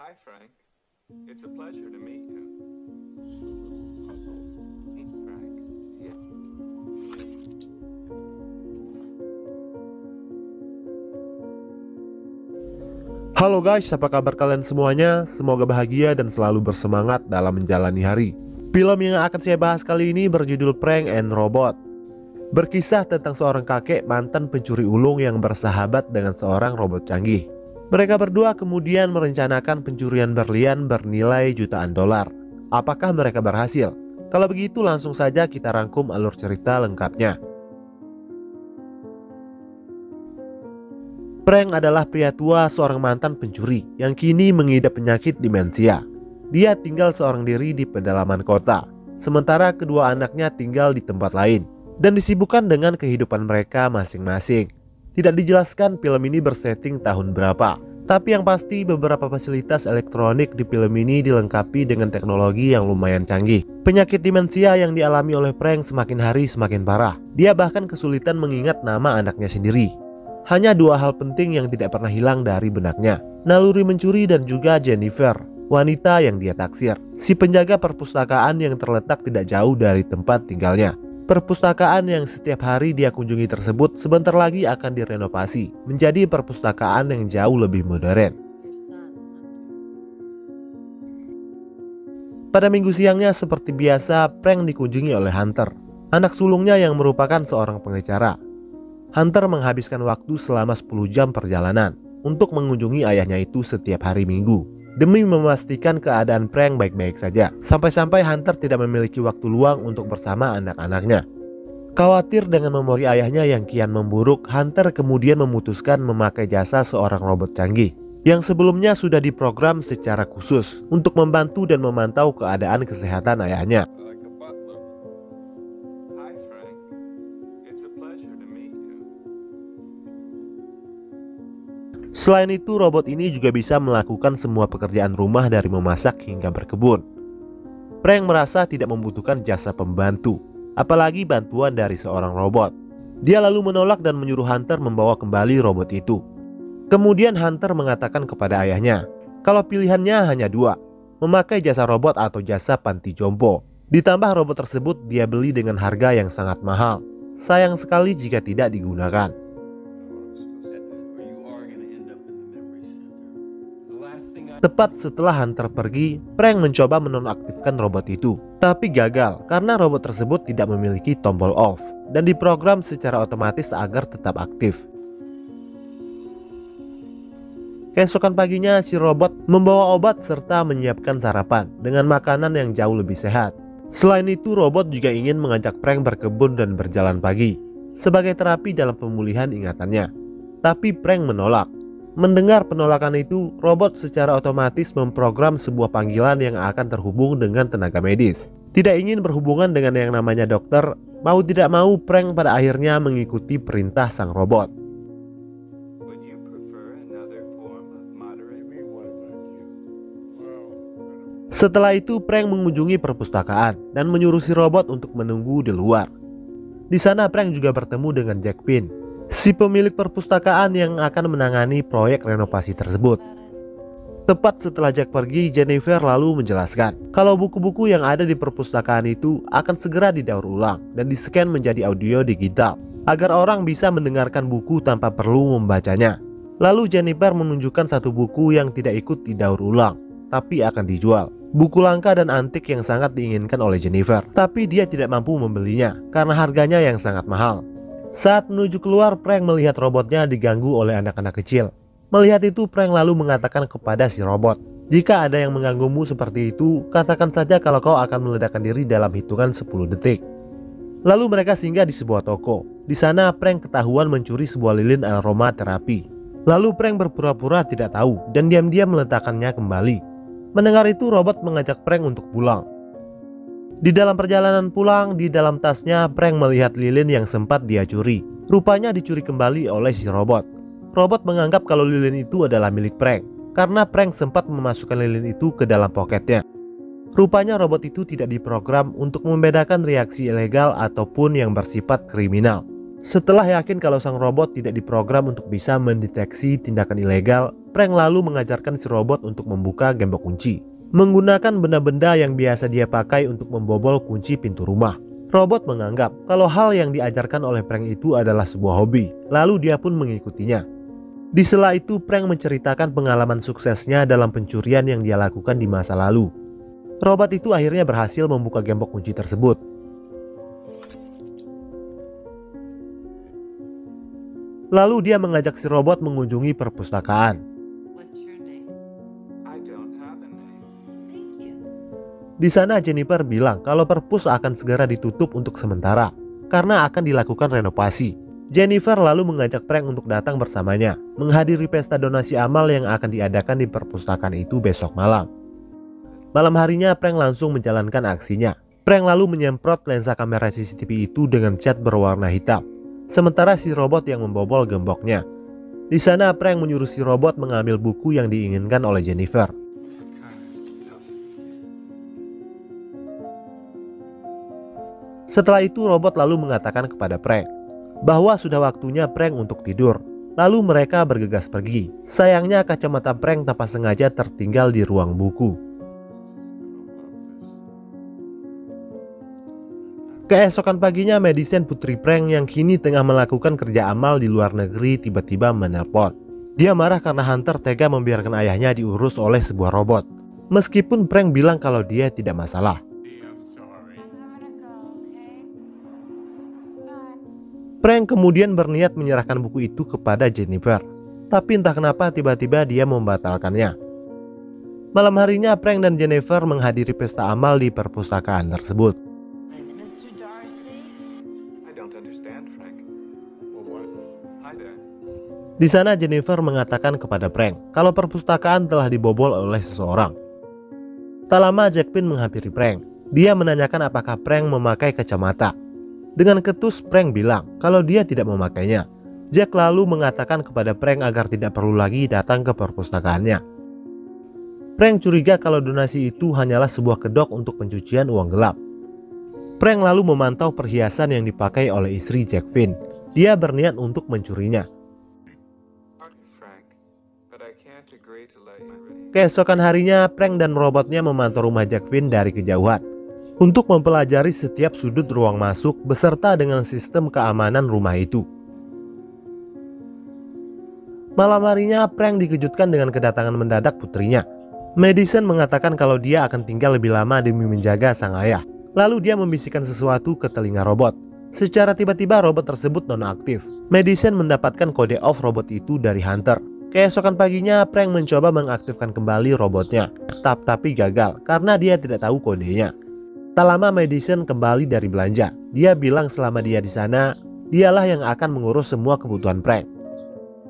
Hi, Frank. It's a pleasure to meet you. Meet Frank. Yeah. Halo guys, apa kabar kalian semuanya? Semoga bahagia dan selalu bersemangat dalam menjalani hari. Film yang akan saya bahas kali ini berjudul Prank and Robot. Berkisah tentang seorang kakek mantan pencuri ulung yang bersahabat dengan seorang robot canggih. Mereka berdua kemudian merencanakan pencurian berlian bernilai jutaan dolar. Apakah mereka berhasil? Kalau begitu langsung saja kita rangkum alur cerita lengkapnya. Frank adalah pria tua seorang mantan pencuri yang kini mengidap penyakit demensia. Dia tinggal seorang diri di pedalaman kota, sementara kedua anaknya tinggal di tempat lain dan disibukkan dengan kehidupan mereka masing-masing. Tidak dijelaskan film ini bersetting tahun berapa, tapi yang pasti beberapa fasilitas elektronik di film ini dilengkapi dengan teknologi yang lumayan canggih. Penyakit demensia yang dialami oleh Frank semakin hari semakin parah. Dia bahkan kesulitan mengingat nama anaknya sendiri. Hanya dua hal penting yang tidak pernah hilang dari benaknya: naluri mencuri dan juga Jennifer, wanita yang dia taksir, si penjaga perpustakaan yang terletak tidak jauh dari tempat tinggalnya. Perpustakaan yang setiap hari dia kunjungi tersebut sebentar lagi akan direnovasi menjadi perpustakaan yang jauh lebih modern. Pada minggu siangnya seperti biasa, Frank dikunjungi oleh Hunter, anak sulungnya yang merupakan seorang pengacara. Hunter menghabiskan waktu selama 10 jam perjalanan untuk mengunjungi ayahnya itu setiap hari Minggu demi memastikan keadaan Frank baik-baik saja. Sampai-sampai Hunter tidak memiliki waktu luang untuk bersama anak-anaknya. Khawatir dengan memori ayahnya yang kian memburuk, Hunter kemudian memutuskan memakai jasa seorang robot canggih yang sebelumnya sudah diprogram secara khusus untuk membantu dan memantau keadaan kesehatan ayahnya. Like a butler. Hi, Frank. It's a pleasure to meet you. Selain itu, robot ini juga bisa melakukan semua pekerjaan rumah dari memasak hingga berkebun. Frank merasa tidak membutuhkan jasa pembantu, apalagi bantuan dari seorang robot. Dia lalu menolak dan menyuruh Hunter membawa kembali robot itu. Kemudian Hunter mengatakan kepada ayahnya kalau pilihannya hanya dua: memakai jasa robot atau jasa panti jompo. Ditambah robot tersebut dia beli dengan harga yang sangat mahal. Sayang sekali jika tidak digunakan. Tepat setelah Hunter pergi, Frank mencoba menonaktifkan robot itu, tapi gagal karena robot tersebut tidak memiliki tombol off dan diprogram secara otomatis agar tetap aktif. Keesokan paginya, si robot membawa obat serta menyiapkan sarapan dengan makanan yang jauh lebih sehat. Selain itu, robot juga ingin mengajak Frank berkebun dan berjalan pagi sebagai terapi dalam pemulihan ingatannya. Tapi Frank menolak. Mendengar penolakan itu, robot secara otomatis memprogram sebuah panggilan yang akan terhubung dengan tenaga medis. Tidak ingin berhubungan dengan yang namanya dokter, mau tidak mau Frank pada akhirnya mengikuti perintah sang robot. Would you prefer another form of moderate? Setelah itu, Frank mengunjungi perpustakaan dan menyuruh si robot untuk menunggu di luar. Di sana Frank juga bertemu dengan Jack Pin, si pemilik perpustakaan yang akan menangani proyek renovasi tersebut. Tepat setelah Jack pergi, Jennifer lalu menjelaskan kalau buku-buku yang ada di perpustakaan itu akan segera didaur ulang dan di-scan menjadi audio digital agar orang bisa mendengarkan buku tanpa perlu membacanya. Lalu Jennifer menunjukkan satu buku yang tidak ikut didaur ulang, tapi akan dijual. Buku langka dan antik yang sangat diinginkan oleh Jennifer, tapi dia tidak mampu membelinya karena harganya yang sangat mahal. Saat menuju keluar, Frank melihat robotnya diganggu oleh anak-anak kecil. Melihat itu, Frank lalu mengatakan kepada si robot, jika ada yang mengganggumu seperti itu, katakan saja kalau kau akan meledakkan diri dalam hitungan 10 detik. Lalu mereka singgah di sebuah toko. Di sana Frank ketahuan mencuri sebuah lilin aroma terapi. Lalu Frank berpura-pura tidak tahu dan diam-diam meletakkannya kembali. Mendengar itu, robot mengajak Frank untuk pulang. Di dalam perjalanan pulang, di dalam tasnya Frank melihat lilin yang sempat dia curi. Rupanya dicuri kembali oleh si robot. Robot menganggap kalau lilin itu adalah milik Frank karena Frank sempat memasukkan lilin itu ke dalam poketnya. Rupanya robot itu tidak diprogram untuk membedakan reaksi ilegal ataupun yang bersifat kriminal. Setelah yakin kalau sang robot tidak diprogram untuk bisa mendeteksi tindakan ilegal, Frank lalu mengajarkan si robot untuk membuka gembok kunci menggunakan benda-benda yang biasa dia pakai untuk membobol kunci pintu rumah. Robot menganggap kalau hal yang diajarkan oleh Frank itu adalah sebuah hobi, lalu dia pun mengikutinya. Di sela itu, Frank menceritakan pengalaman suksesnya dalam pencurian yang dia lakukan di masa lalu. Robot itu akhirnya berhasil membuka gembok kunci tersebut. Lalu dia mengajak si robot mengunjungi perpustakaan. Di sana Jennifer bilang kalau perpus akan segera ditutup untuk sementara karena akan dilakukan renovasi. Jennifer lalu mengajak Frank untuk datang bersamanya menghadiri pesta donasi amal yang akan diadakan di perpustakaan itu besok malam. Malam harinya Frank langsung menjalankan aksinya. Frank lalu menyemprot lensa kamera CCTV itu dengan cat berwarna hitam, sementara si robot yang membobol gemboknya. Di sana Frank menyuruh si robot mengambil buku yang diinginkan oleh Jennifer. Setelah itu robot lalu mengatakan kepada Frank bahwa sudah waktunya Frank untuk tidur. Lalu mereka bergegas pergi. Sayangnya kacamata Frank tanpa sengaja tertinggal di ruang buku. Keesokan paginya Madison, putri Frank yang kini tengah melakukan kerja amal di luar negeri, tiba-tiba menelpon. Dia marah karena Hunter tega membiarkan ayahnya diurus oleh sebuah robot. Meskipun Frank bilang kalau dia tidak masalah. Frank kemudian berniat menyerahkan buku itu kepada Jennifer, tapi entah kenapa tiba-tiba dia membatalkannya. Malam harinya Frank dan Jennifer menghadiri pesta amal di perpustakaan tersebut. Di sana Jennifer mengatakan kepada Frank kalau perpustakaan telah dibobol oleh seseorang. Tak lama Jack Pin menghampiri Frank. Dia menanyakan apakah Frank memakai kacamata. Dengan ketus Frank bilang kalau dia tidak memakainya. Jack lalu mengatakan kepada Frank agar tidak perlu lagi datang ke perpustakaannya. Frank curiga kalau donasi itu hanyalah sebuah kedok untuk pencucian uang gelap. Frank lalu memantau perhiasan yang dipakai oleh istri Jack Finn. Dia berniat untuk mencurinya. Keesokan harinya Frank dan robotnya memantau rumah Jack Finn dari kejauhan untuk mempelajari setiap sudut ruang masuk beserta dengan sistem keamanan rumah itu. Malam harinya Frank dikejutkan dengan kedatangan mendadak putrinya. Madison mengatakan kalau dia akan tinggal lebih lama demi menjaga sang ayah. Lalu dia membisikkan sesuatu ke telinga robot. Secara tiba-tiba robot tersebut nonaktif. Madison mendapatkan kode off robot itu dari Hunter. Keesokan paginya Frank mencoba mengaktifkan kembali robotnya, tapi gagal karena dia tidak tahu kodenya. Tak lama Madison kembali dari belanja. Dia bilang selama dia di sana, dialah yang akan mengurus semua kebutuhan Frank.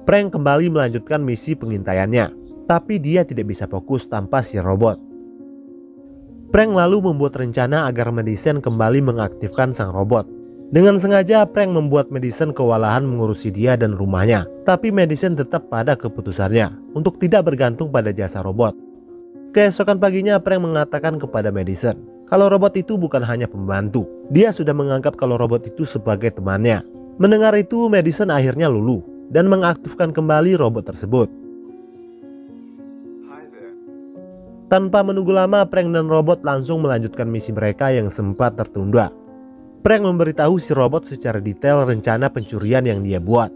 Frank kembali melanjutkan misi pengintaiannya, tapi dia tidak bisa fokus tanpa si robot. Frank lalu membuat rencana agar Madison kembali mengaktifkan sang robot. Dengan sengaja Frank membuat Madison kewalahan mengurusi dia dan rumahnya, tapi Madison tetap pada keputusannya untuk tidak bergantung pada jasa robot. Keesokan paginya Frank mengatakan kepada Madison kalau robot itu bukan hanya pembantu. Dia sudah menganggap kalau robot itu sebagai temannya. Mendengar itu Madison akhirnya luluh dan mengaktifkan kembali robot tersebut. Tanpa menunggu lama Frank dan robot langsung melanjutkan misi mereka yang sempat tertunda. Frank memberitahu si robot secara detail rencana pencurian yang dia buat,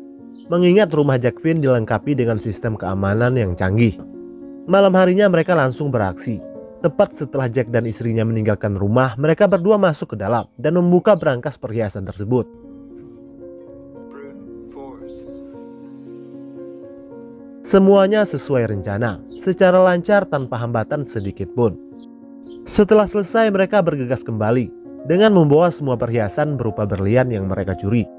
mengingat rumah Jack Finn dilengkapi dengan sistem keamanan yang canggih. Malam harinya mereka langsung beraksi. Tepat setelah Jack dan istrinya meninggalkan rumah, mereka berdua masuk ke dalam dan membuka berangkas perhiasan tersebut. Semuanya sesuai rencana, secara lancar tanpa hambatan sedikit pun. Setelah selesai mereka bergegas kembali dengan membawa semua perhiasan berupa berlian yang mereka curi.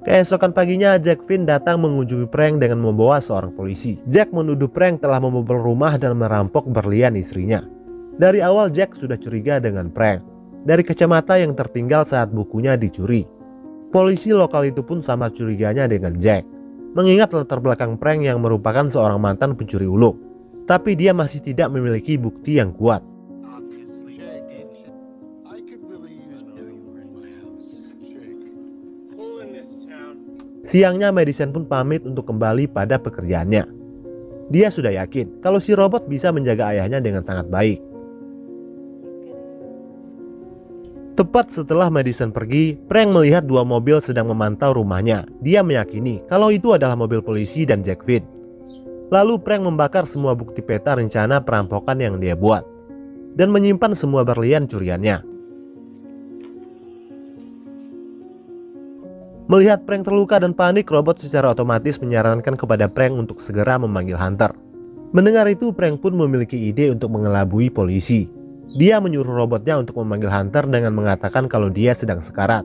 Keesokan paginya Jack Finn datang mengunjungi Frank dengan membawa seorang polisi. Jack menuduh Frank telah membobol rumah dan merampok berlian istrinya. Dari awal Jack sudah curiga dengan Frank dari kacamata yang tertinggal saat bukunya dicuri. Polisi lokal itu pun sama curiganya dengan Jack, mengingat latar belakang Frank yang merupakan seorang mantan pencuri ulung. Tapi dia masih tidak memiliki bukti yang kuat. Siangnya Madison pun pamit untuk kembali pada pekerjaannya. Dia sudah yakin kalau si robot bisa menjaga ayahnya dengan sangat baik. Tepat setelah Madison pergi, Frank melihat dua mobil sedang memantau rumahnya. Dia meyakini kalau itu adalah mobil polisi dan Jack Finn. Lalu Frank membakar semua bukti peta rencana perampokan yang dia buat dan menyimpan semua berlian curiannya. Melihat Frank terluka dan panik, robot secara otomatis menyarankan kepada Frank untuk segera memanggil Hunter. Mendengar itu, Frank pun memiliki ide untuk mengelabui polisi. Dia menyuruh robotnya untuk memanggil Hunter dengan mengatakan kalau dia sedang sekarat.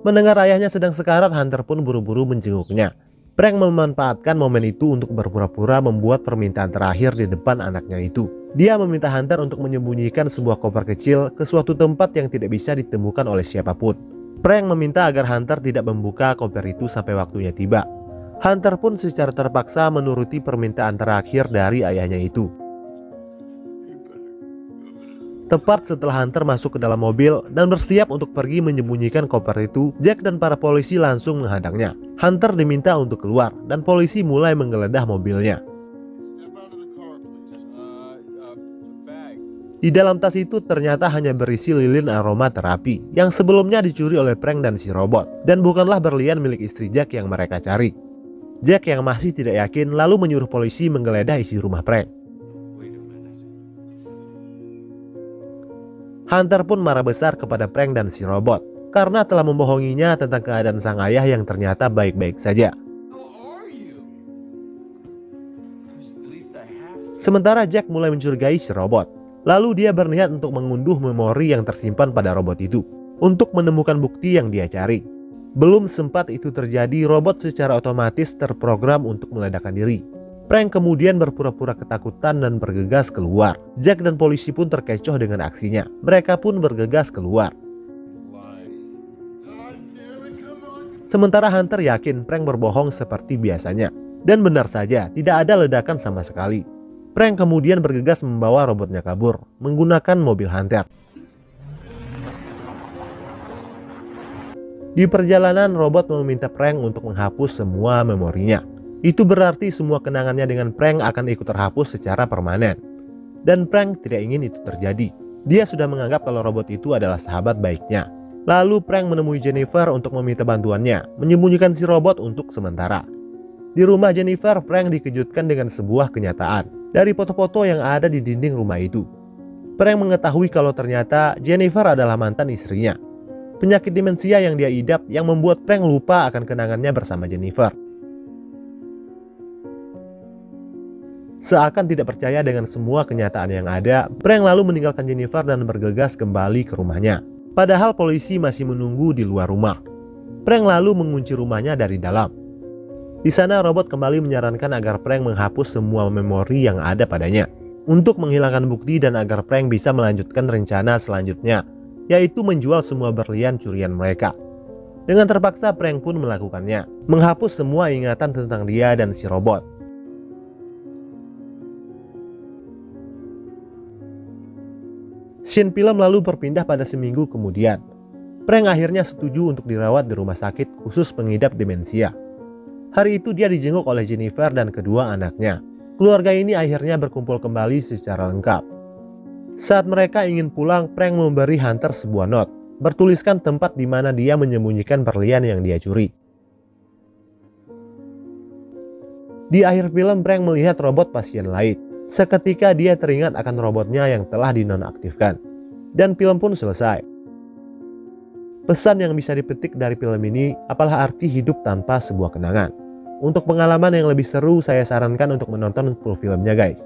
Mendengar ayahnya sedang sekarat, Hunter pun buru-buru menjenguknya. Frank memanfaatkan momen itu untuk berpura-pura membuat permintaan terakhir di depan anaknya itu. Dia meminta Hunter untuk menyembunyikan sebuah koper kecil ke suatu tempat yang tidak bisa ditemukan oleh siapapun. Frank meminta agar Hunter tidak membuka koper itu sampai waktunya tiba. Hunter pun secara terpaksa menuruti permintaan terakhir dari ayahnya itu. Tepat setelah Hunter masuk ke dalam mobil dan bersiap untuk pergi menyembunyikan koper itu, Jack dan para polisi langsung menghadangnya. Hunter diminta untuk keluar dan polisi mulai menggeledah mobilnya. Di dalam tas itu ternyata hanya berisi lilin aroma terapi yang sebelumnya dicuri oleh Frank dan si robot, dan bukanlah berlian milik istri Jack yang mereka cari. Jack yang masih tidak yakin lalu menyuruh polisi menggeledah isi rumah Frank. Hunter pun marah besar kepada Frank dan si robot karena telah membohonginya tentang keadaan sang ayah yang ternyata baik-baik saja. Sementara Jack mulai mencurigai si robot. Lalu dia berniat untuk mengunduh memori yang tersimpan pada robot itu untuk menemukan bukti yang dia cari. Belum sempat itu terjadi, robot secara otomatis terprogram untuk meledakkan diri. Frank kemudian berpura-pura ketakutan dan bergegas keluar. Jack dan polisi pun terkecoh dengan aksinya. Mereka pun bergegas keluar. Sementara Hunter yakin Frank berbohong seperti biasanya. Dan benar saja, tidak ada ledakan sama sekali. Frank kemudian bergegas membawa robotnya kabur menggunakan mobil Hunter. Di perjalanan, robot meminta Frank untuk menghapus semua memorinya. Itu berarti semua kenangannya dengan Frank akan ikut terhapus secara permanen. Dan Frank tidak ingin itu terjadi. Dia sudah menganggap kalau robot itu adalah sahabat baiknya. Lalu Frank menemui Jennifer untuk meminta bantuannya, menyembunyikan si robot untuk sementara. Di rumah Jennifer, Frank dikejutkan dengan sebuah kenyataan dari foto-foto yang ada di dinding rumah itu. Frank mengetahui kalau ternyata Jennifer adalah mantan istrinya. Penyakit demensia yang dia idap yang membuat Frank lupa akan kenangannya bersama Jennifer. Seakan tidak percaya dengan semua kenyataan yang ada, Frank lalu meninggalkan Jennifer dan bergegas kembali ke rumahnya. Padahal polisi masih menunggu di luar rumah. Frank lalu mengunci rumahnya dari dalam. Di sana robot kembali menyarankan agar Frank menghapus semua memori yang ada padanya untuk menghilangkan bukti dan agar Frank bisa melanjutkan rencana selanjutnya, yaitu menjual semua berlian curian mereka. Dengan terpaksa Frank pun melakukannya, menghapus semua ingatan tentang dia dan si robot. Scene film lalu berpindah pada seminggu kemudian. Frank akhirnya setuju untuk dirawat di rumah sakit khusus pengidap demensia. Hari itu dia dijenguk oleh Jennifer dan kedua anaknya. Keluarga ini akhirnya berkumpul kembali secara lengkap. Saat mereka ingin pulang, Frank memberi Hunter sebuah not, bertuliskan tempat di mana dia menyembunyikan berlian yang dia curi. Di akhir film, Frank melihat robot pasien lain. Seketika dia teringat akan robotnya yang telah dinonaktifkan. Dan film pun selesai. Pesan yang bisa dipetik dari film ini, apalah arti hidup tanpa sebuah kenangan. Untuk pengalaman yang lebih seru, saya sarankan untuk menonton full filmnya guys.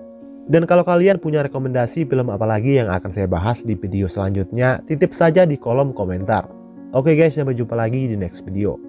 Dan kalau kalian punya rekomendasi film apa lagi yang akan saya bahas di video selanjutnya, titip saja di kolom komentar. Oke guys, sampai jumpa lagi di next video.